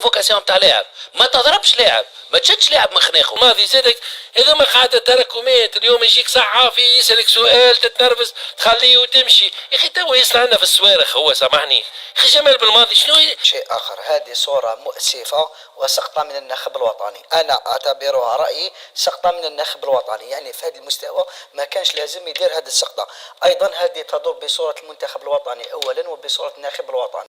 فوكاسيون تاع لاعب، ما تضربش لاعب، ما تشدش لاعب من خناقه. ماضي زادك هذا ما قاعدة تراكمات، اليوم يجيك صحافي يسألك سؤال تتنرفز تخليه وتمشي، يا اخي توا يصنع لنا في الصواريخ هو سامحني، اخي جمال بالماضي شنو شيء آخر، هذه صورة مؤسفة وسقطة من الناخب الوطني، أنا أعتبرها رأيي سقطة من الناخب الوطني، يعني في هذا المستوى ما كانش لازم يدير هذه السقطة. أيضا هذه تضر بصورة المنتخب الوطني أولا وبصورة الناخب الوطني.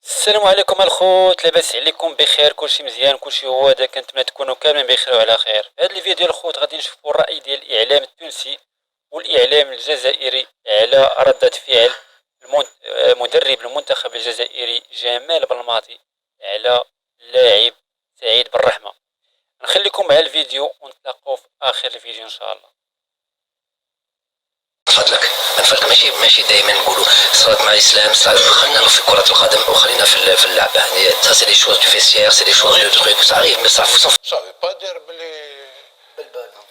السلام عليكم الخوت، لاباس عليكم بخير؟ كلشي مزيان، كلشي هو هذا، كنتمنى تكونوا كاملين بخير وعلى خير. هذا الفيديو الخوت غادي نشوفوا الراي ديال الاعلام التونسي والاعلام الجزائري على ردة فعل مدرب المنتخب الجزائري جمال بلماطي على اللاعب سعيد بالرحمة. نخليكم مع الفيديو ونتلاقوا في اخر الفيديو ان شاء الله. فضلك من فضلك ماشي دائما نقولوا صارت مع الاسلام صارت، خلينا في كرة القدم وخلينا في اللعبة، يعني سي دي شوز دو فيستير، سي دي شوز دو تروك صعيب، مي صافي با دير بلي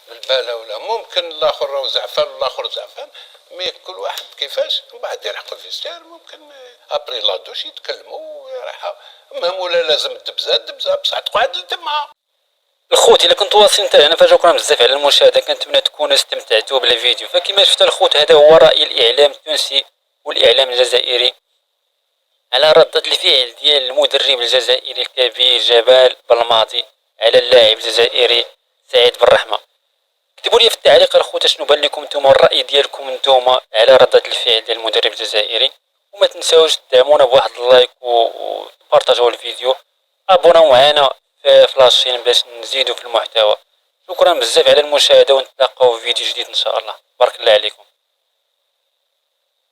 بالبالة ولا ممكن الاخر راهو زعفان والاخر زعفان، مي كل واحد كيفاش ومن بعد يلحق الفيستير، ممكن ابري لادوش يتكلموا ويريحوا. المهم ولا لازم الدبزه بصح تقعد لتما. الخوت الا كنتوا واصلين حتى هنا فشكرا بزاف على المشاهده، كنتمنى تكونوا استمتعتوا بالفيديو. فكما شفت الخوت هذا هو راي الاعلام التونسي والاعلام الجزائري على ردة الفعل ديال المدرب الجزائري الكبير جمال بلماطي على اللاعب الجزائري سعيد بالرحمة. كتبوا لي في التعليق الخوت شنو بان لكم نتوما الراي ديالكم نتوما على ردة الفعل ديال المدرب الجزائري، وما تنساوش تدعمونا بواحد اللايك وبارطاجيو الفيديو، ابوناو معنا في لاشين باش نزيدوا في المحتوى. شكرا بزاف على المشاهده ونتلاقاو في فيديو جديد ان شاء الله. بارك الله عليكم.